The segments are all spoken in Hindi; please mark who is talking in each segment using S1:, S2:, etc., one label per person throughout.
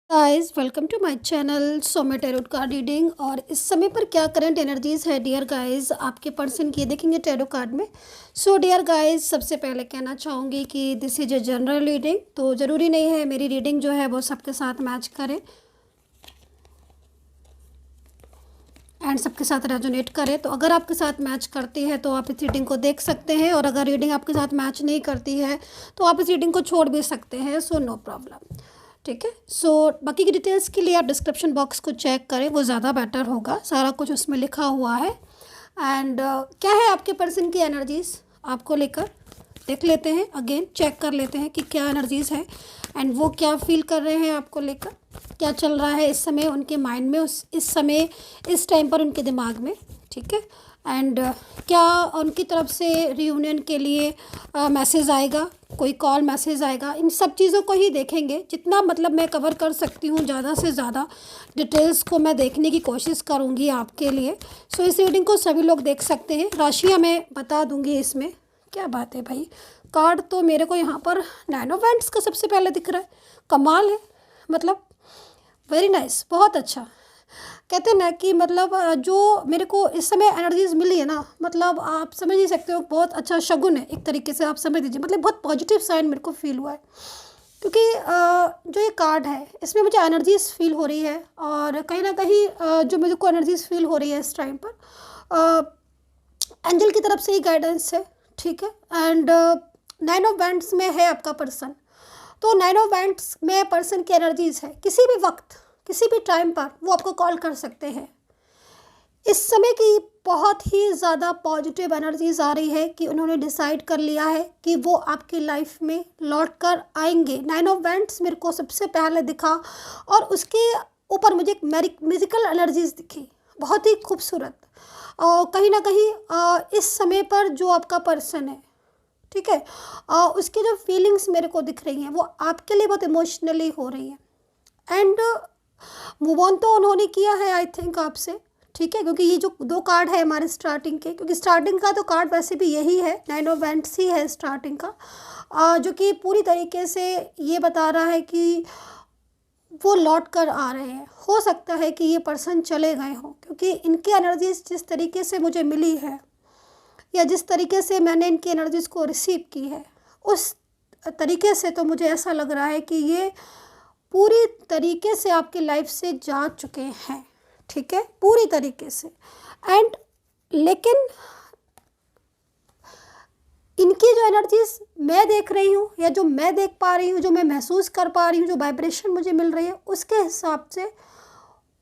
S1: Guys welcome to my channel सोमे टैरोट कार्ड रीडिंग। और इस समय पर क्या करंट एनर्जीज है डियर गाइस आपके पर्सन की देखेंगे टैरो कार्ड में। सो डियर गाइस सबसे पहले कहना चाहूँगी कि this is a general reading, तो ज़रूरी नहीं है मेरी रीडिंग जो है वो सबके साथ मैच करे एंड सबके साथ रेजोनेट करे। तो अगर आपके साथ मैच करती है तो आप इस रीडिंग को देख सकते हैं, और अगर रीडिंग आपके साथ मैच नहीं करती है तो आप इस रीडिंग को छोड़ भी सकते हैं। सो नो प्रॉब्लम, ठीक है। सो बाकी की डिटेल्स के लिए आप डिस्क्रिप्शन बॉक्स को चेक करें, वो ज़्यादा बेटर होगा, सारा कुछ उसमें लिखा हुआ है। एंड क्या है आपके पर्सन की एनर्जीज आपको लेकर, देख लेते हैं, अगेन चेक कर लेते हैं कि क्या एनर्जीज है एंड वो क्या फील कर रहे हैं आपको लेकर, क्या चल रहा है इस समय उनके माइंड में, इस समय इस टाइम पर उनके दिमाग में, ठीक है। एंड क्या उनकी तरफ से रियूनियन के लिए मैसेज आएगा, कोई कॉल मैसेज आएगा, इन सब चीज़ों को ही देखेंगे। जितना मतलब मैं कवर कर सकती हूँ, ज़्यादा से ज़्यादा डिटेल्स को मैं देखने की कोशिश करूँगी आपके लिए। सो इस रीडिंग को सभी लोग देख सकते हैं, राशियाँ मैं बता दूँगी इसमें। क्या बात है भाई, कार्ड तो मेरे को यहाँ पर 9 ऑफ वैंड्स का सबसे पहले दिख रहा है, कमाल है, मतलब वेरी नाइस, बहुत अच्छा। कहते हैं ना कि मतलब जो मेरे को इस समय एनर्जीज मिली है ना, मतलब आप समझ नहीं सकते हो, बहुत अच्छा शगुन है एक तरीके से, आप समझ लीजिए, मतलब बहुत पॉजिटिव साइन मेरे को फील हुआ है। क्योंकि जो ये कार्ड है इसमें मुझे एनर्जीज फील हो रही है, और कहीं ना कहीं जो मुझे को एनर्जीज फील हो रही है इस टाइम पर एंजल की तरफ से ही गाइडेंस है, ठीक है। एंड 9 ऑफ वैंड्स में है आपका पर्सन, तो 9 ऑफ वैंड्स में पर्सन की एनर्जीज है, किसी भी वक्त किसी भी टाइम पर वो आपको कॉल कर सकते हैं। इस समय की बहुत ही ज़्यादा पॉजिटिव एनर्जीज आ रही है कि उन्होंने डिसाइड कर लिया है कि वो आपकी लाइफ में लौट कर आएंगे। 9 ऑफ वैंड्स मेरे को सबसे पहले दिखा, और उसके ऊपर मुझे एक म्यूजिकल एनर्जीज दिखी, बहुत ही खूबसूरत। और कहीं ना कहीं इस समय पर जो आपका पर्सन है, ठीक है, उसकी जो फीलिंग्स मेरे को दिख रही हैं वो आपके लिए बहुत इमोशनली हो रही हैं। एंड मूव ऑन तो उन्होंने किया है आई थिंक आपसे, ठीक है, क्योंकि ये जो 2 कार्ड है हमारे स्टार्टिंग के, क्योंकि स्टार्टिंग का तो कार्ड वैसे भी यही है, 9 ऑफ वैंड्स ही है स्टार्टिंग का, जो कि पूरी तरीके से ये बता रहा है कि वो लौट कर आ रहे हैं। हो सकता है कि ये पर्सन चले गए हों, क्योंकि इनकी एनर्जीज जिस तरीके से मुझे मिली है, या जिस तरीके से मैंने इनकी एनर्जीज को रिसीव की है, उस तरीके से तो मुझे ऐसा लग रहा है कि ये पूरी तरीके से आपकी लाइफ से जा चुके हैं, ठीक है, पूरी तरीके से। एंड लेकिन इनकी जो एनर्जीज मैं देख रही हूँ, या जो मैं देख पा रही हूँ, जो मैं महसूस कर पा रही हूँ, जो वाइब्रेशन मुझे मिल रही है, उसके हिसाब से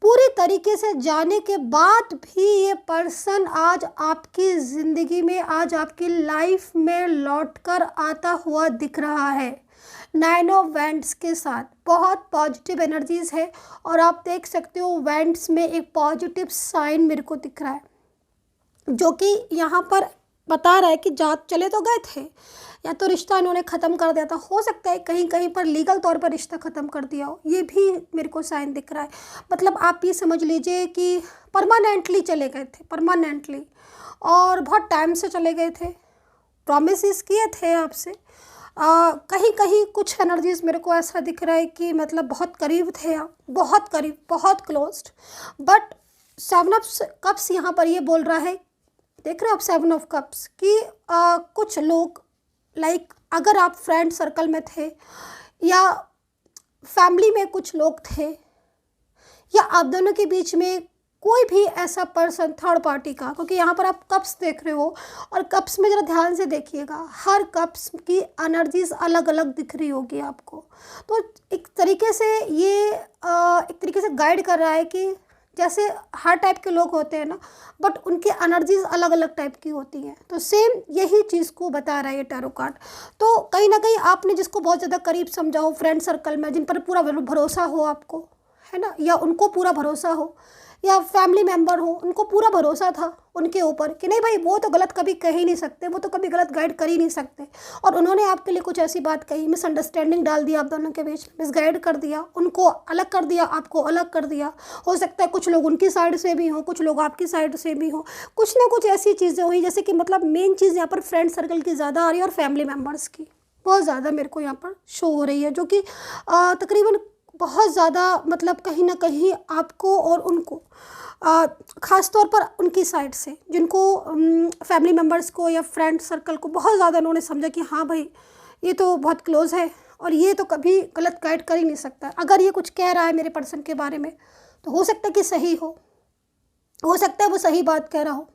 S1: पूरी तरीके से जाने के बाद भी ये पर्सन आज आपकी ज़िंदगी में, आज आपकी लाइफ में लौटकर आता हुआ दिख रहा है। 9 ऑफ वैंड्स के साथ बहुत पॉजिटिव एनर्जीज है, और आप देख सकते हो वैंड्स में एक पॉजिटिव साइन मेरे को दिख रहा है, जो कि यहाँ पर बता रहा है कि जा चले तो गए थे, या तो रिश्ता इन्होंने ख़त्म कर दिया था, हो सकता है कहीं कहीं पर लीगल तौर पर रिश्ता ख़त्म कर दिया हो, ये भी मेरे को साइन दिख रहा है। मतलब आप ये समझ लीजिए कि परमानेंटली चले गए थे, परमानेंटली, और बहुत टाइम से चले गए थे, प्रॉमिसेस किए थे आपसे। कहीं कहीं कुछ एनर्जीज मेरे को ऐसा दिख रहा है कि मतलब बहुत करीब थे आप, बहुत करीब, बहुत क्लोज्ड। बट 7 ऑफ कप्स यहाँ पर ये बोल रहा है, देख रहे हो आप 7 ऑफ कप्स कि कुछ लोग लाइक अगर आप फ्रेंड सर्कल में थे, या फैमिली में कुछ लोग थे, या आप दोनों के बीच में कोई भी ऐसा पर्सन थर्ड पार्टी का, क्योंकि यहाँ पर आप कप्स देख रहे हो, और कप्स में ज़रा ध्यान से देखिएगा, हर कप्स की एनर्जीज अलग अलग दिख रही होगी आपको। तो एक तरीके से ये एक तरीके से गाइड कर रहा है कि जैसे हर टाइप के लोग होते हैं ना, बट उनकी एनर्जीज अलग अलग टाइप की होती हैं, तो सेम यही चीज़ को बता रहा है ये टैरो कार्ड। तो कहीं ना कहीं आपने जिसको बहुत ज़्यादा करीब समझा हो, फ्रेंड सर्कल में जिन पर पूरा भरोसा हो आपको, है ना, या उनको पूरा भरोसा हो, या फैमिली मेम्बर हो, उनको पूरा भरोसा था उनके ऊपर कि नहीं भाई वो तो गलत कभी कह ही नहीं सकते, वो तो कभी गलत गाइड कर ही नहीं सकते, और उन्होंने आपके लिए कुछ ऐसी बात कही, मिसअंडरस्टैंडिंग डाल दिया आप दोनों के बीच, मिसगाइड कर दिया, उनको अलग कर दिया, आपको अलग कर दिया। हो सकता है कुछ लोग उनकी साइड से भी हों, कुछ लोग आपकी साइड से भी हों, कुछ ना कुछ ऐसी चीज़ें हुई, जैसे कि मतलब मेन चीज़ यहाँ पर फ्रेंड सर्कल की ज़्यादा आ रही है, और फैमिली मेम्बर्स की बहुत ज़्यादा मेरे को यहाँ पर शो हो रही है, जो कि तकरीबन बहुत ज़्यादा मतलब कहीं ना कहीं आपको और उनको ख़ास तौर पर उनकी साइड से जिनको फैमिली मेम्बर्स को या फ्रेंड सर्कल को बहुत ज़्यादा उन्होंने समझा कि हाँ भाई ये तो बहुत क्लोज़ है और ये तो कभी गलत गाइड कर ही नहीं सकता। अगर ये कुछ कह रहा है मेरे पर्सन के बारे में तो हो सकता है कि सही हो सकता है वो सही बात कह रहा हो।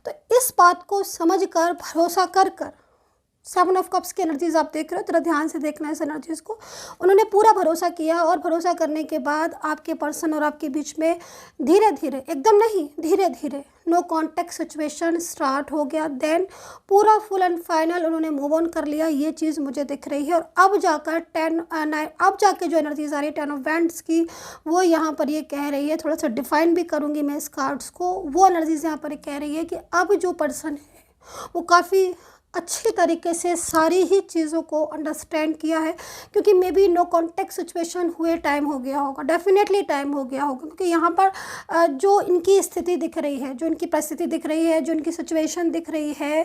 S1: तो इस बात को समझ कर भरोसा कर कर 7 ऑफ कप्स की एनर्जीज आप देख रहे हो, थोड़ा ध्यान से देखना है इस एनर्जीज को। उन्होंने पूरा भरोसा किया और भरोसा करने के बाद आपके पर्सन और आपके बीच में धीरे धीरे, एकदम नहीं, धीरे धीरे नो कॉन्टैक्ट सिचुएशन स्टार्ट हो गया। देन पूरा फुल एंड फाइनल उन्होंने मूव ऑन कर लिया, ये चीज़ मुझे दिख रही है। और अब जाकर 10 अब जाके जो एनर्जीज आ रही है 10 ऑफ वैंड्स की, वो यहाँ पर ये कह रही है, थोड़ा सा डिफाइन भी करूँगी मैं इस कार्ड्स को। वो एनर्जीज यहाँ पर कह रही है कि अब जो पर्सन है वो काफ़ी अच्छी तरीके से सारी ही चीज़ों को अंडरस्टैंड किया है, क्योंकि maybe no contact situation हुए टाइम हो गया होगा, डेफिनेटली टाइम हो गया होगा। क्योंकि यहाँ पर जो इनकी स्थिति दिख रही है, जो इनकी परिस्थिति दिख रही है, जो इनकी सिचुएशन दिख रही है,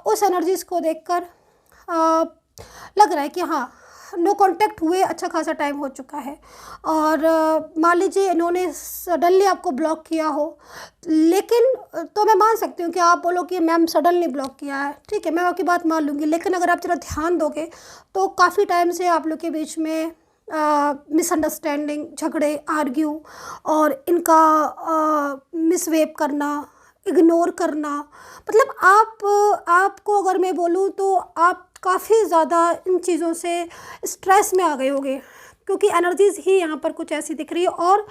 S1: उस एनर्जीज़ को देखकर लग रहा है कि हाँ नो कॉन्टैक्ट हुए अच्छा खासा टाइम हो चुका है। और मान लीजिए इन्होंने सडनली आपको ब्लॉक किया हो, लेकिन तो मैं मान सकती हूँ कि आप बोलो कि मैम सडनली ब्लॉक किया है, ठीक है, मैं आपकी बात मान लूँगी। लेकिन अगर आप जरा ध्यान दोगे तो काफ़ी टाइम से आप लोग के बीच में मिसअंडरस्टैंडिंग, झगड़े, आर्ग्यू और इनका मिसवेप करना, इग्नोर करना, मतलब आपको अगर मैं बोलूँ तो आप काफ़ी ज़्यादा इन चीज़ों से स्ट्रेस में आ गए होंगे, क्योंकि एनर्जीज़ ही यहाँ पर कुछ ऐसी दिख रही है। और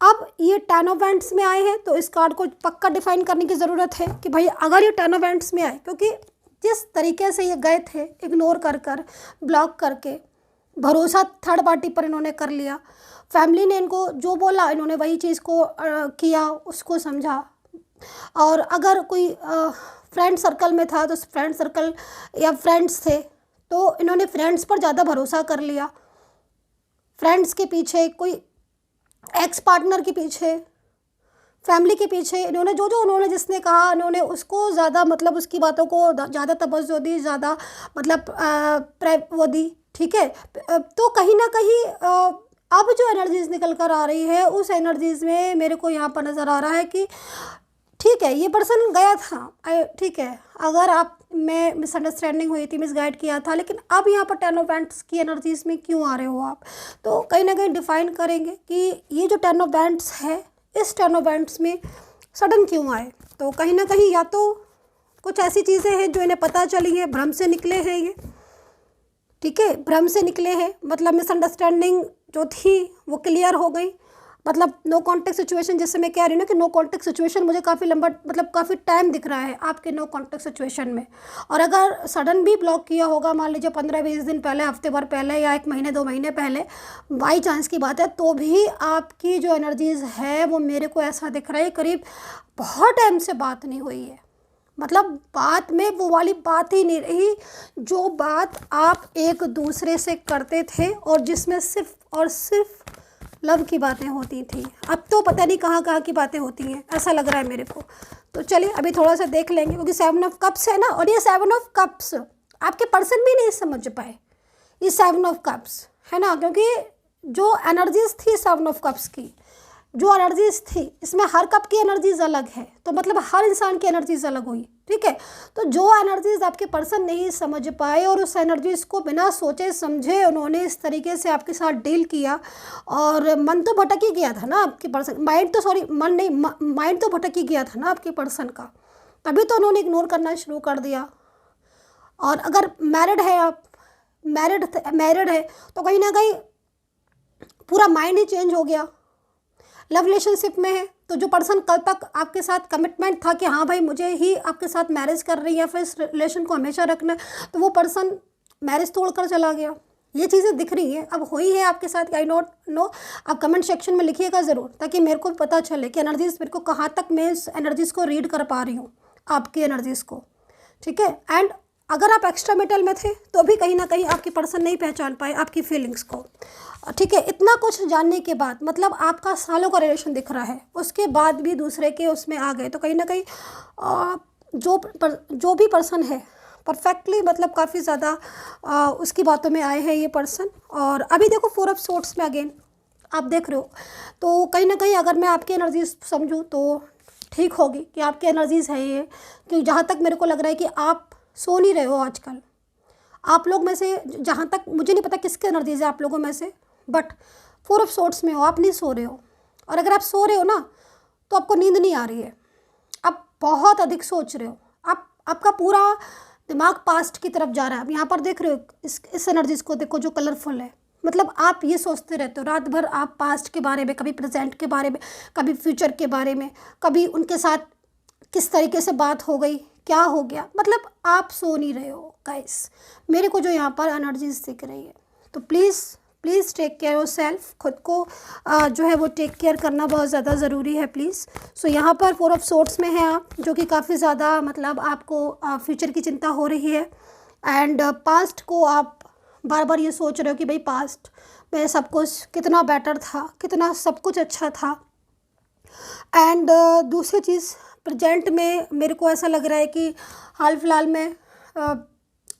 S1: अब ये 10 ऑफ वैंड्स में आए हैं तो इस कार्ड को पक्का डिफाइन करने की ज़रूरत है कि भाई अगर ये 10 ऑफ वैंड्स में आए, क्योंकि जिस तरीके से ये गए थे इग्नोर कर ब्लॉक करके, भरोसा थर्ड पार्टी पर इन्होंने कर लिया, फैमिली ने इनको जो बोला इन्होंने वही चीज़ को किया, उसको समझा। और अगर कोई फ्रेंड सर्कल में था तो फ्रेंड सर्कल या फ्रेंड्स थे तो इन्होंने फ्रेंड्स पर ज़्यादा भरोसा कर लिया, फ्रेंड्स के पीछे, कोई एक्स पार्टनर के पीछे, फैमिली के पीछे इन्होंने जो उन्होंने जिसने कहा इन्होंने उसको ज़्यादा, मतलब उसकी बातों को ज़्यादा तवज्जो दी, ज़्यादा मतलब वो दी, ठीक है। तो कहीं ना कहीं अब जो एनर्जीज निकल कर आ रही है उस एनर्जीज में मेरे को यहाँ पर नज़र आ रहा है कि ठीक है ये पर्सन गया था, ठीक है, अगर आप में मिसअंडरस्टैंडिंग हुई थी, मिसगाइड किया था, लेकिन अब यहाँ पर 10 ऑफ वैंड्स की एनर्जीज में क्यों आ रहे हो आप, तो कहीं ना कहीं डिफाइन करेंगे कि ये जो 10 ऑफ वैंड्स है इस 10 ऑफ वैंड्स में सडन क्यों आए। तो कहीं ना कहीं या तो कुछ ऐसी चीज़ें हैं जो इन्हें पता चली हैं, भ्रम से निकले हैं ये, ठीक है, भ्रम से निकले हैं, मतलब मिसअंडरस्टैंडिंग जो थी वो क्लियर हो गई। मतलब नो कॉन्टैक्ट सिचुएशन, जैसे मैं कह रही हूँ ना कि नो कॉन्टैक्ट सिचुएशन मुझे काफ़ी लंबा, मतलब काफ़ी टाइम दिख रहा है आपके नो कॉन्टैक्ट सिचुएशन में। और अगर सडन भी ब्लॉक किया होगा, मान लीजिए 15-20 दिन पहले, हफ्ते भर पहले या 1 महीने 2 महीने पहले, बाई चांस की बात है, तो भी आपकी जो एनर्जीज़ है वो मेरे को ऐसा दिख रहा है करीब बहुत टाइम से बात नहीं हुई है। मतलब बात में वो वाली बात ही नहीं रही जो बात आप एक दूसरे से करते थे और जिसमें सिर्फ और सिर्फ लव की बातें होती थी। अब तो पता नहीं कहाँ कहाँ की बातें होती हैं, ऐसा लग रहा है मेरे को। तो चलिए अभी थोड़ा सा देख लेंगे, क्योंकि 7 ऑफ कप्स है ना, और ये 7 ऑफ कप्स आपके पर्सन भी नहीं समझ पाए, ये 7 ऑफ कप्स है ना, क्योंकि जो एनर्जीज थी 7 ऑफ कप्स की, जो एनर्जीज थी, इसमें हर कप की एनर्जीज अलग है, तो मतलब हर इंसान की एनर्जीज अलग हुई, ठीक है। तो जो एनर्जीज आपके पर्सन नहीं समझ पाए और उस एनर्जीज को बिना सोचे समझे उन्होंने इस तरीके से आपके साथ डील किया, और मन तो भटक ही गया था ना आपके पर्सन, माइंड तो सॉरी मन नहीं, माइंड तो भटक ही गया था ना आपके पर्सन का, तभी तो उन्होंने इग्नोर करना शुरू कर दिया। और अगर मैरिड है आप, मैरिड है तो कहीं ना कहीं पूरा माइंड ही चेंज हो गया। लव रिलेशनशिप में है तो जो पर्सन कल तक आपके साथ कमिटमेंट था कि हाँ भाई मुझे ही आपके साथ मैरिज कर रही है या फिर इस रिलेशन को हमेशा रखना है, तो वो पर्सन मैरिज तोड़कर चला गया। ये चीज़ें दिख रही हैं, अब हुई है आपके साथ, आई नॉट नो। आप कमेंट सेक्शन में लिखिएगा ज़रूर, ताकि मेरे को पता चले कि एनर्जीज मेरे को कहाँ तक मैं इस एनर्जीज़ को रीड कर पा रही हूँ, आपकी एनर्जीज़ को, ठीक है। एंड अगर आप एक्स्ट्रा मेटल में थे तो भी कहीं ना कहीं आपकी पर्सन नहीं पहचान पाए आपकी फीलिंग्स को, ठीक है। इतना कुछ जानने के बाद, मतलब आपका सालों का रिलेशन दिख रहा है, उसके बाद भी दूसरे के उसमें आ गए, तो कहीं ना कहीं जो भी पर्सन है, परफेक्टली मतलब काफ़ी ज़्यादा उसकी बातों में आए हैं ये पर्सन। और अभी देखो 4 ऑफ सोर्ड्स में अगेन आप देख रहे हो, तो कहीं ना कहीं अगर मैं आपकी एनर्जीज समझूँ तो ठीक होगी कि आपकी एनर्जीज़ है ये, कि जहाँ तक मेरे को लग रहा है कि आप सो नहीं रहे हो आजकल। आप लोग में से जहाँ तक मुझे नहीं पता किसके एनर्जीज़ है आप लोगों में से, बट 4 ऑफ सोर्ड्स में हो, आप नहीं सो रहे हो। और अगर आप सो रहे हो ना तो आपको नींद नहीं आ रही है, आप बहुत अधिक सोच रहे हो, आपका पूरा दिमाग पास्ट की तरफ जा रहा है। अब यहाँ पर देख रहे हो इस एनर्जीज़ को देखो जो कलरफुल है, मतलब आप ये सोचते रहते हो रात भर, आप पास्ट के बारे में, कभी प्रेजेंट के बारे में, कभी फ्यूचर के बारे में, कभी उनके साथ किस तरीके से बात हो गई, क्या हो गया, मतलब आप सो नहीं रहे हो गाइस, मेरे को जो यहाँ पर एनर्जीज दिख रही है। तो please please take care yourself, खुद को जो है वो टेक केयर करना बहुत ज़्यादा ज़रूरी है प्लीज़। सो यहाँ पर 4 ऑफ सोर्ड्स में है आप, जो कि काफ़ी ज़्यादा मतलब आपको फ्यूचर की चिंता हो रही है। एंड पास्ट को आप बार बार ये सोच रहे हो कि भाई पास्ट में सब कुछ कितना बेटर था, कितना सब कुछ अच्छा था। एंड दूसरी चीज़, प्रेजेंट में मेरे को ऐसा लग रहा है कि हाल फिलहाल में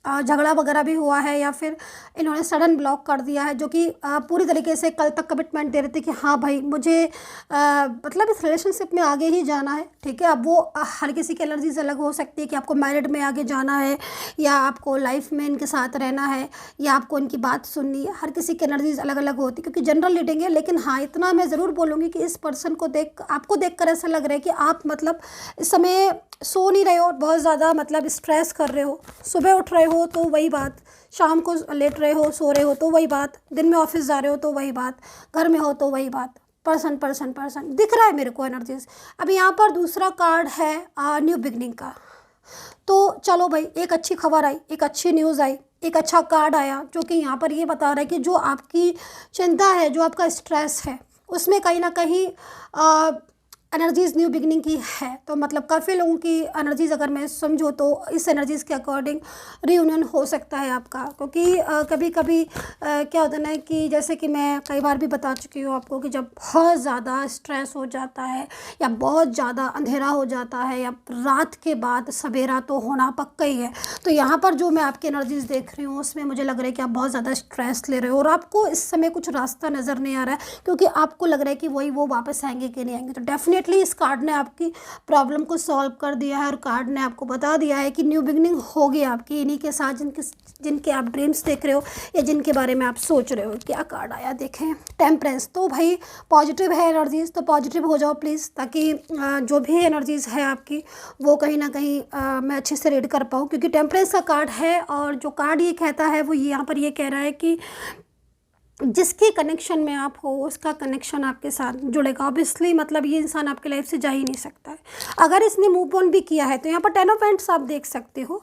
S1: झगड़ा वगैरह भी हुआ है, या फिर इन्होंने सडन ब्लॉक कर दिया है, जो कि पूरी तरीके से कल तक कमिटमेंट दे रहे थे कि हाँ भाई मुझे मतलब इस रिलेशनशिप में आगे ही जाना है, ठीक है। अब वो हर किसी की एनर्जीज अलग हो सकती है कि आपको मैरिड में आगे जाना है, या आपको लाइफ में इनके साथ रहना है, या आपको इनकी बात सुननी है। हर किसी की एनर्जीज अलग अलग होती है, क्योंकि जनरल रीडिंग है। लेकिन हाँ, इतना मैं ज़रूर बोलूँगी कि इस पर्सन को आपको देख कर ऐसा लग रहा है कि आप मतलब इस समय सो नहीं रहे हो, बहुत ज़्यादा मतलब स्ट्रेस कर रहे हो। सुबह उठ रहे हो तो वही बात, शाम को लेट रहे हो, सो रहे हो तो वही बात, दिन में ऑफिस जा रहे हो तो वही बात, घर में हो तो वही बात। पर्सन पर्सन पर्सन दिख रहा है मेरे को एनर्जीज। अब यहाँ पर दूसरा कार्ड है न्यू बिगनिंग का। तो चलो भाई, एक अच्छी खबर आई, एक अच्छी न्यूज़ आई, एक अच्छा कार्ड आया, जो कि यहाँ पर ये बता रहा है कि जो आपकी चिंता है, जो आपका स्ट्रेस है, उसमें कहीं ना कहीं एनर्जीज़ न्यू बिगनिंग की है। तो मतलब काफ़ी लोगों की एनर्जीज़ अगर मैं समझो तो इस एनर्जीज़ के अकॉर्डिंग रीयूनियन हो सकता है आपका। क्योंकि कभी कभी क्या होता है ना कि जैसे कि मैं कई बार भी बता चुकी हूँ आपको कि जब बहुत ज़्यादा स्ट्रेस हो जाता है, या बहुत ज़्यादा अंधेरा हो जाता है, या रात के बाद सवेरा तो होना पक्का ही है। तो यहाँ पर जो मैं आपकी एनर्जीज़ देख रही हूँ उसमें मुझे लग रहा है कि आप बहुत ज़्यादा स्ट्रेस ले रहे हो, और आपको इस समय कुछ रास्ता नज़र नहीं आ रहा है, क्योंकि आपको लग रहा है कि वो वापस आएंगे कि नहीं आएंगे। तो डेफिनेटली इस कार्ड ने आपकी प्रॉब्लम को सॉल्व कर दिया है, और कार्ड ने आपको बता दिया है कि न्यू बिगनिंग होगी आपकी इन्हीं के साथ जिनके आप ड्रीम्स देख रहे हो, या जिनके बारे में आप सोच रहे हो। क्या कार्ड आया देखें, टेम्परेंस। तो भाई पॉजिटिव है एनर्जीज, तो पॉजिटिव हो जाओ प्लीज़, ताकि जो भी एनर्जीज है आपकी वो कहीं ना कहीं मैं अच्छे से रीड कर पाऊँ। क्योंकि टेम्परेंस का कार्ड है, और जो कार्ड ये कहता है वो यहाँ पर ये कह रहा है कि जिसके कनेक्शन में आप हो उसका कनेक्शन आपके साथ जुड़ेगा। ऑब्वियसली मतलब ये इंसान आपके लाइफ से जा ही नहीं सकता है। अगर इसने मूव ऑन भी किया है तो यहाँ पर 10 ऑफ वांड्स आप देख सकते हो,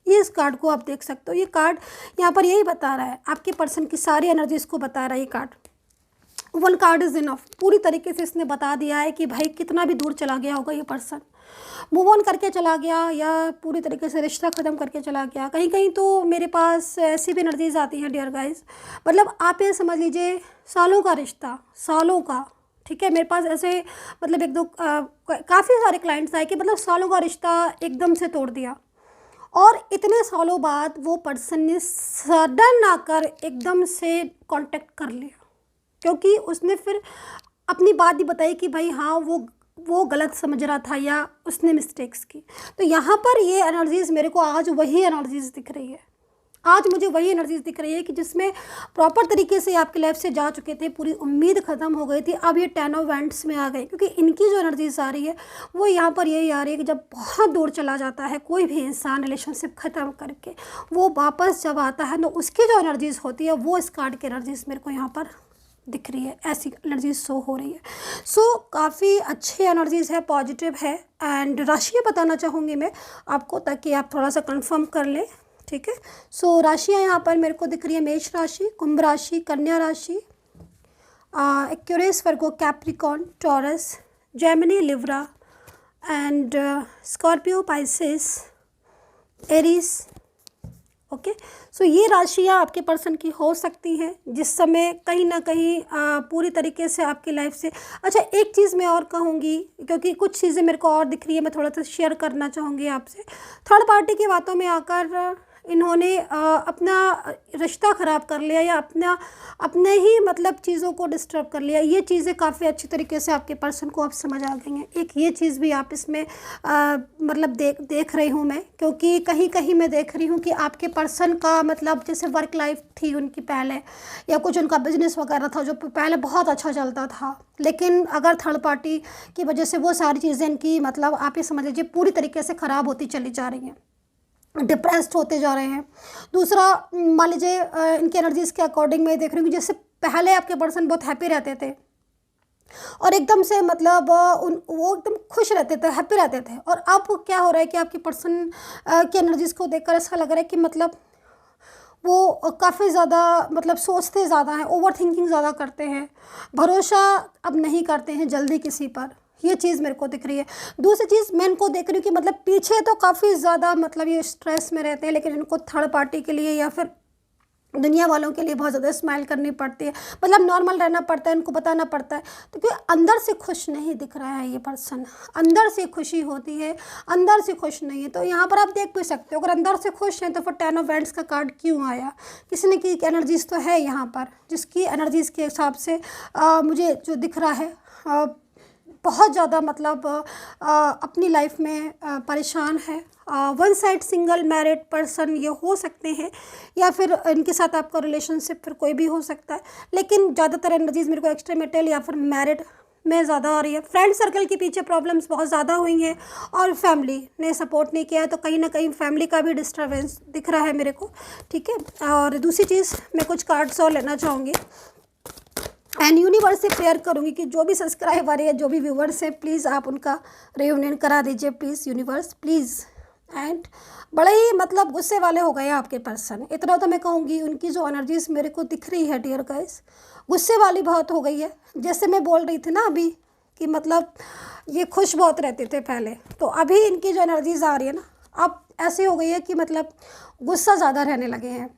S1: ये इस कार्ड को आप देख सकते हो। ये कार्ड यहाँ पर यही बता रहा है, आपके पर्सन की सारी एनर्जीज को बता रहा है ये कार्ड। 1 card is enough. पूरी तरीके से इसने बता दिया है कि भाई कितना भी दूर चला गया होगा ये पर्सन, मूव ऑन करके चला गया, या पूरी तरीके से रिश्ता ख़त्म करके चला गया। कहीं कहीं तो मेरे पास ऐसी भी एनर्जीज आती हैं डियर गाइस, मतलब आप ये समझ लीजिए सालों का रिश्ता, सालों का, ठीक है। मेरे पास ऐसे मतलब एक दो काफ़ी सारे क्लाइंट्स आए कि मतलब सालों का रिश्ता एकदम से तोड़ दिया, और इतने सालों बाद वो पर्सन ने सडन आकर एकदम से कांटेक्ट कर लिया, क्योंकि उसने फिर अपनी बात ही बताई कि भाई हाँ वो गलत समझ रहा था, या उसने मिस्टेक्स की। तो यहाँ पर ये एनर्जीज़ मेरे को आज वही एनर्जीज़ दिख रही है, आज मुझे वही एनर्जीज़ दिख रही है कि जिसमें प्रॉपर तरीके से आपकी लाइफ से जा चुके थे, पूरी उम्मीद ख़त्म हो गई थी, अब ये 10 ऑफ वांड्स में आ गए। क्योंकि इनकी जो एनर्जीज़ आ रही है वो यहाँ पर यही आ रही है कि जब बहुत दूर चला जाता है कोई भी इंसान रिलेशनशिप ख़त्म करके, वो वापस जब आता है तो उसकी जो एनर्जीज़ होती है वो इस कार्ड की एनर्जीज़ मेरे को यहाँ पर दिख रही है, ऐसी एनर्जीज शो हो रही है। सो काफ़ी अच्छी एनर्जीज़ है, पॉजिटिव है। एंड राशियाँ बताना चाहूँगी मैं आपको, ताकि आप थोड़ा सा कंफर्म कर लें, ठीक है। सो राशियाँ यहाँ पर मेरे को दिख रही है मेष राशि, कुंभ राशि, कन्या राशि, Aquarius, Virgo, Capricorn, Taurus, Gemini, Libra, and Scorpio, Pisces, Aries, okay. So ये राशियाँ आपके पर्सन की हो सकती हैं जिस समय कहीं ना कहीं पूरी तरीके से आपकी लाइफ से। अच्छा, एक चीज़ मैं और कहूँगी, क्योंकि कुछ चीज़ें मेरे को और दिख रही है, मैं थोड़ा सा शेयर करना चाहूँगी आपसे। थर्ड पार्टी की बातों में आकर इन्होंने अपना रिश्ता ख़राब कर लिया, या अपने ही मतलब चीज़ों को डिस्टर्ब कर लिया। ये चीज़ें काफ़ी अच्छी तरीके से आपके पर्सन को अब समझ आ गई हैं। एक ये चीज़ भी आप इसमें मतलब देख रही हूँ मैं, क्योंकि कहीं कहीं मैं देख रही हूँ कि आपके पर्सन का मतलब जैसे वर्क लाइफ थी उनकी पहले, या कुछ उनका बिजनेस वगैरह था जो पहले बहुत अच्छा चलता था, लेकिन अगर थर्ड पार्टी की वजह से वो सारी चीज़ें इनकी मतलब आप ये समझ लीजिए पूरी तरीके से ख़राब होती चली जा रही हैं, डिप्रेस्ड होते जा रहे हैं। दूसरा, मान लीजिए इनकी एनर्जीज़ के अकॉर्डिंग मैं देख रही हूँ कि जैसे पहले आपके पर्सन बहुत हैप्पी रहते थे और एकदम से मतलब वो एकदम खुश रहते थे, हैप्पी रहते थे, और अब क्या हो रहा है कि आपके पर्सन की एनर्जीज़ को देखकर ऐसा लग रहा है कि मतलब वो काफ़ी ज़्यादा मतलब सोचते ज़्यादा हैं, ओवर थिंकिंग ज़्यादा करते हैं, भरोसा अब नहीं करते हैं जल्दी किसी पर। ये चीज़ मेरे को दिख रही है। दूसरी चीज़ मैं इनको देख रही हूँ कि मतलब पीछे तो काफ़ी ज़्यादा मतलब ये स्ट्रेस में रहते हैं, लेकिन इनको थर्ड पार्टी के लिए या फिर दुनिया वालों के लिए बहुत ज़्यादा स्माइल करनी पड़ती है, मतलब नॉर्मल रहना पड़ता है, इनको बताना पड़ता है। तो क्योंकि अंदर से खुश नहीं दिख रहा है ये पर्सन, अंदर से खुशी होती है, अंदर से खुश नहीं है। तो यहाँ पर आप देख भी सकते हो, अगर अंदर से खुश हैं तो फिर 10 ऑफ वैंड्स का कार्ड क्यों आया? किसी न किसी एनर्जीज़ तो है यहाँ पर, जिसकी एनर्जीज़ के हिसाब से मुझे जो दिख रहा है बहुत ज़्यादा मतलब अपनी लाइफ में परेशान है। One side single married person ये हो सकते हैं, या फिर इनके साथ आपका रिलेशनशिप फिर कोई भी हो सकता है, लेकिन ज़्यादातर एनर्जीज़ मेरे को एक्सट्रीमेटल या फिर मैरिड में ज़्यादा आ रही है। फ्रेंड सर्कल के पीछे प्रॉब्लम्स बहुत ज़्यादा हुई हैं, और फैमिली ने सपोर्ट नहीं किया है, तो कहीं ना कहीं फैमिली का भी डिस्टर्बेंस दिख रहा है मेरे को, ठीक है। और दूसरी चीज़ मैं कुछ कार्ड्स और लेना चाहूँगी एंड यूनिवर्स से प्रेयर करूँगी कि जो भी सब्सक्राइबर है, जो भी व्यूवर्स है, प्लीज़ आप उनका रियूनियन करा दीजिए, प्लीज़ यूनिवर्स, प्लीज़। एंड बड़े ही मतलब गुस्से वाले हो गए आपके पर्सन, इतना तो मैं कहूँगी। उनकी जो एनर्जीज मेरे को दिख रही है डियर गाइस, गुस्से वाली बहुत हो गई है। जैसे मैं बोल रही थी ना अभी कि मतलब ये खुश बहुत रहते थे पहले, तो अभी इनकी जो एनर्जीज आ रही है ना, अब ऐसे हो गई है कि मतलब गुस्सा ज़्यादा रहने लगे हैं,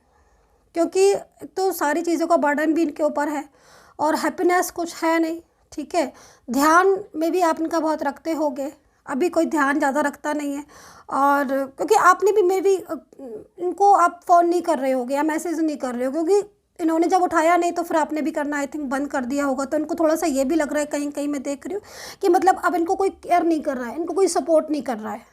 S1: क्योंकि तो सारी चीज़ों का बर्डन भी इनके ऊपर है और हैप्पीनेस कुछ है नहीं, ठीक है। ध्यान में भी आप इनका बहुत रखते होगे, अभी कोई ध्यान ज़्यादा रखता नहीं है। और क्योंकि आपने भी मे भी इनको आप फ़ोन नहीं कर रहे होगे या मैसेज नहीं कर रहे हो, क्योंकि इन्होंने जब उठाया नहीं तो फिर आपने भी करना आई थिंक बंद कर दिया होगा। तो इनको थोड़ा सा ये भी लग रहा है, कहीं कहीं मैं देख रही हूँ कि मतलब अब इनको कोई केयर नहीं कर रहा है, इनको कोई सपोर्ट नहीं कर रहा है।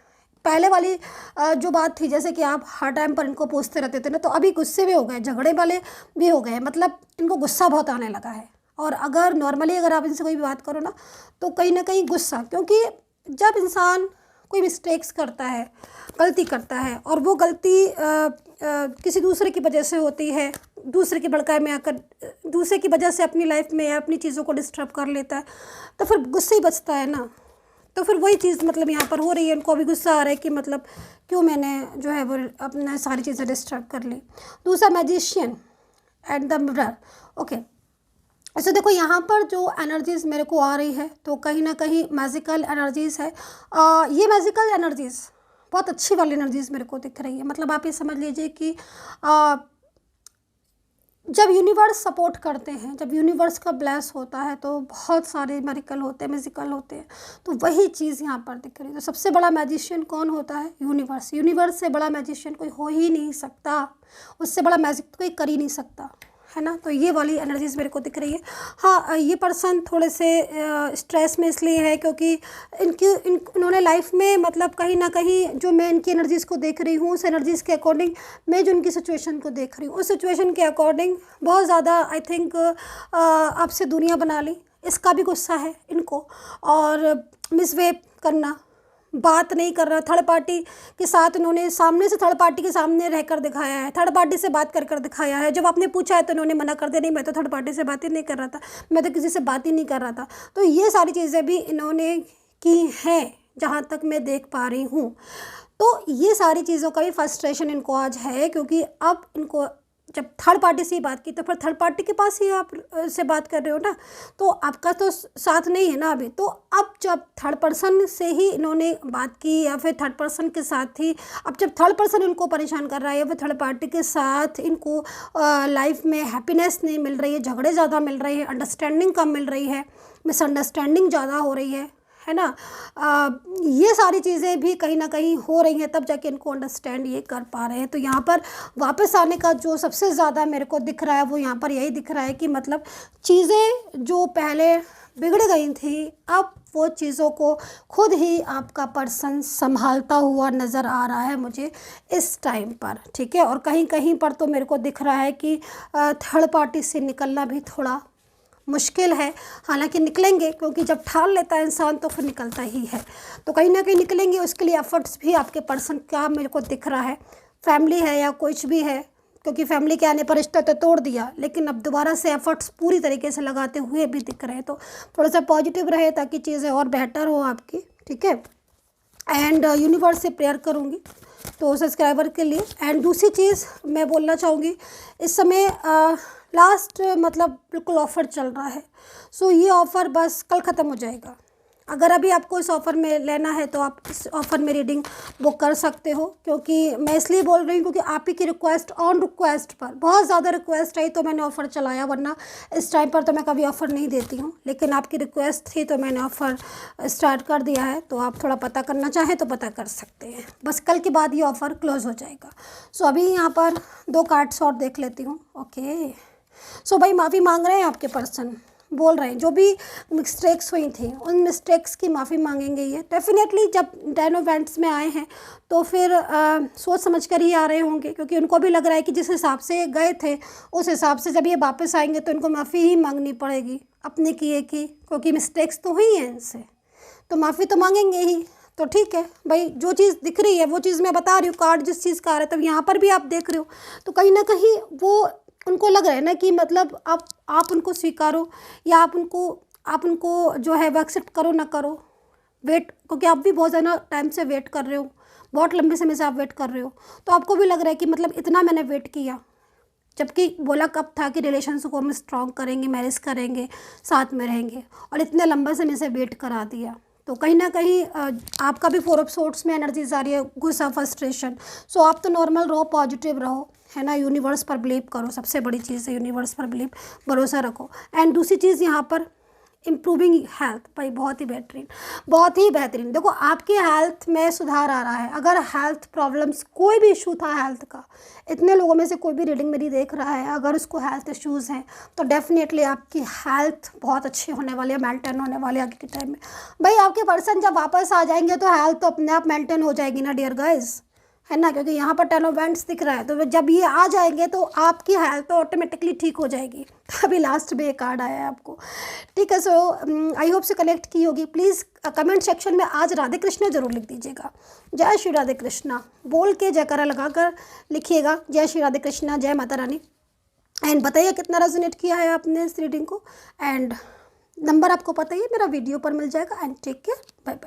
S1: पहले वाली जो बात थी जैसे कि आप हर टाइम पर इनको पूछते रहते थे ना, तो अभी गुस्से भी हो गए, झगड़े वाले भी हो गए, मतलब इनको गुस्सा बहुत आने लगा है। और अगर नॉर्मली अगर आप इनसे कोई भी बात करो ना, तो कहीं ना कहीं गुस्सा, क्योंकि जब इंसान कोई मिस्टेक्स करता है, गलती करता है, और वो गलती किसी दूसरे की वजह से होती है, दूसरे के भड़काए में आकर दूसरे की वजह से अपनी लाइफ में या अपनी चीज़ों को डिस्टर्ब कर लेता है, तो फिर गुस्से ही बचता है ना। तो फिर वही चीज़ मतलब यहाँ पर हो रही है, उनको अभी गुस्सा आ रहा है कि मतलब क्यों मैंने जो है वो अपना सारी चीज़ें डिस्टर्ब कर ली। दूसरा, magician and the mirror. Okay, ऐसे देखो यहाँ पर जो एनर्जीज़ मेरे को आ रही है, तो कहीं ना कहीं मैजिकल एनर्जीज़ है। ये मैजिकल एनर्जीज़ बहुत अच्छी वाली एनर्जीज़ मेरे को दिख रही है। मतलब आप ये समझ लीजिए कि जब यूनिवर्स सपोर्ट करते हैं, जब यूनिवर्स का ब्लेस होता है, तो बहुत सारे मिरेकल होते हैं, म्यूजिकल होते हैं। तो वही चीज़ यहाँ पर दिख रही है। तो सबसे बड़ा मैजिशियन कौन होता है? यूनिवर्स। यूनिवर्स से बड़ा मैजिशियन कोई हो ही नहीं सकता, उससे बड़ा मैजिक कोई कर ही नहीं सकता, है ना। तो ये वाली एनर्जीज मेरे को दिख रही है। हाँ, ये पर्सन थोड़े से स्ट्रेस में इसलिए है क्योंकि इन्होंने लाइफ में मतलब कहीं ना कहीं जो मैं इनकी एनर्जीज़ को देख रही हूँ, उस एनर्जीज़ के अकॉर्डिंग मैं जो इनकी सिचुएशन को देख रही हूँ, उस सिचुएशन के अकॉर्डिंग बहुत ज़्यादा आई थिंक आपसे दूरियाँ बना ली। इसका भी गुस्सा है इनको, और मिसबिहेव करना, बात नहीं कर रहा, थर्ड पार्टी के साथ इन्होंने सामने से थर्ड पार्टी के सामने रहकर दिखाया है, थर्ड पार्टी से बात कर दिखाया है। जब आपने पूछा है तो इन्होंने मना कर दिया, नहीं मैं तो थर्ड पार्टी से बात ही नहीं कर रहा था, मैं तो किसी से बात ही नहीं कर रहा था। तो ये सारी चीज़ें भी इन्होंने की हैं जहाँ तक मैं देख पा रही हूँ। तो ये सारी चीज़ों का भी फ्रस्ट्रेशन इनको आज है, क्योंकि अब इनको जब थर्ड पार्टी से ही बात की तो फिर थर्ड पार्टी के पास ही आप से बात कर रहे हो ना, तो आपका तो साथ नहीं है ना अभी। तो अब जब थर्ड पर्सन से ही इन्होंने बात की या फिर थर्ड पर्सन के साथ ही, अब जब थर्ड पर्सन इनको परेशान कर रहा है या फिर थर्ड पार्टी के साथ इनको लाइफ में हैप्पीनेस नहीं मिल रही है, झगड़े ज़्यादा मिल रहे हैं, अंडरस्टैंडिंग कम मिल रही है, मिसअंडरस्टैंडिंग ज़्यादा हो रही है ना, ये सारी चीज़ें भी कहीं ना कहीं हो रही हैं, तब जाके इनको अंडरस्टैंड ये कर पा रहे हैं। तो यहाँ पर वापस आने का जो सबसे ज़्यादा मेरे को दिख रहा है वो यहाँ पर यही दिख रहा है कि मतलब चीज़ें जो पहले बिगड़ गई थी, अब वो चीज़ों को खुद ही आपका पर्सन संभालता हुआ नज़र आ रहा है मुझे इस टाइम पर, ठीक है। और कहीं कहीं पर तो मेरे को दिख रहा है कि थर्ड पार्टी से निकलना भी थोड़ा मुश्किल है, हालांकि निकलेंगे, क्योंकि जब ठान लेता है इंसान तो फिर निकलता ही है। तो कहीं ना कहीं निकलेंगे, उसके लिए एफर्ट्स भी आपके पर्सन का मेरे को दिख रहा है। फैमिली है या कुछ भी है, क्योंकि फैमिली के आने पर रिश्ता तो तोड़ दिया, लेकिन अब दोबारा से एफर्ट्स पूरी तरीके से लगाते हुए भी दिख रहे हैं। तो थोड़ा सा पॉजिटिव रहे ताकि चीज़ें और बेहतर हो आपकी, ठीक है। एंड यूनिवर्स से प्रेयर करूँगी तो सब्सक्राइबर के लिए। एंड दूसरी चीज़ मैं बोलना चाहूँगी, इस समय लास्ट मतलब बिल्कुल ऑफ़र चल रहा है, सो ये ऑफ़र बस कल ख़त्म हो जाएगा। अगर अभी आपको इस ऑफ़र में लेना है तो आप इस ऑफ़र में रीडिंग बुक कर सकते हो, क्योंकि मैं इसलिए बोल रही हूँ क्योंकि आप ही की रिक्वेस्ट ऑन रिक्वेस्ट पर बहुत ज़्यादा रिक्वेस्ट आई तो मैंने ऑफ़र चलाया, वरना इस टाइम पर तो मैं कभी ऑफ़र नहीं देती हूँ, लेकिन आपकी रिक्वेस्ट थी तो मैंने ऑफ़र स्टार्ट कर दिया है। तो आप थोड़ा पता करना चाहें तो पता कर सकते हैं, बस कल के बाद ये ऑफ़र क्लोज़ हो जाएगा। सो अभी यहाँ पर 2 कार्ड्स और देख लेती हूँ। ओके, सो भाई माफ़ी मांग रहे हैं आपके पर्सन, बोल रहे हैं जो भी मिस्टेक्स हुई थी उन मिस्टेक्स की माफ़ी मांगेंगे ये डेफिनेटली। जब 10 इवेंट्स में आए हैं तो फिर सोच समझ कर ही आ रहे होंगे, क्योंकि उनको भी लग रहा है कि जिस हिसाब से गए थे उस हिसाब से जब ये वापस आएंगे तो इनको माफ़ी ही मांगनी पड़ेगी अपने किए की, क्योंकि मिस्टेक्स तो हुई हैं इनसे, तो माफ़ी तो मांगेंगे ही। तो ठीक है भाई, जो चीज़ दिख रही है वो चीज़ मैं बता रही हूँ, कार्ड जिस चीज़ का आ रहा है, तब यहाँ पर भी आप देख रहे हो, तो कहीं ना कहीं वो उनको लग रहा है ना कि मतलब आप उनको स्वीकारो या आप उनको जो है वो एक्सेप्ट करो ना करो, वेट, क्योंकि आप भी बहुत ज़्यादा टाइम से वेट कर रहे हो, बहुत लंबे समय से आप वेट कर रहे हो, तो आपको भी लग रहा है कि मतलब इतना मैंने वेट किया, जबकि बोला कब था कि रिलेशन को हम स्ट्रॉन्ग करेंगे, मैरिज करेंगे, साथ में रहेंगे, और इतने लंबे समय से वेट करा दिया। तो कहीं ना कहीं आपका भी 4 ऑफ सोर्ट्स में एनर्जीज आ रही है, गुस्सा, फ्रस्ट्रेशन। सो आप तो नॉर्मल रहो, पॉजिटिव रहो, है ना, यूनिवर्स पर बिलीव करो, सबसे बड़ी चीज़ है यूनिवर्स पर बिलीव, भरोसा रखो। एंड दूसरी चीज़ यहाँ पर इम्प्रूविंग हेल्थ, भाई बहुत ही बेहतरीन, बहुत ही बेहतरीन। देखो आपकी हेल्थ में सुधार आ रहा है। अगर हेल्थ प्रॉब्लम्स, कोई भी इशू था हेल्थ का, इतने लोगों में से कोई भी रीडिंग मेरी देख रहा है अगर उसको हेल्थ इश्यूज़ हैं तो डेफिनेटली आपकी हेल्थ बहुत अच्छी होने वाली है, मेंटेन होने वाली है आगे के टाइम में। भाई आपके पर्सन जब वापस आ जाएंगे तो हेल्थ तो अपने आप मेंटेन हो जाएगी ना डियर गाइस, है ना, क्योंकि यहाँ पर 10 ऑफ वैंड्स दिख रहा है, तो जब ये आ जाएंगे तो आपकी हेल्थ तो ऑटोमेटिकली ठीक हो जाएगी। अभी लास्ट में ये कार्ड आया है आपको, ठीक है। सो आई होप से कलेक्ट की होगी। प्लीज़ कमेंट सेक्शन में आज राधे कृष्णा जरूर लिख दीजिएगा, जय श्री राधे कृष्णा बोल के जयकारा लगा कर लिखिएगा, जय श्री राधे कृष्णा, जय माता रानी। एंड बताइए कितना रेजोनेट किया है आपने इस रीडिंग को, एंड नंबर आपको पता ही है, मेरा वीडियो पर मिल जाएगा। And take care, bye bye.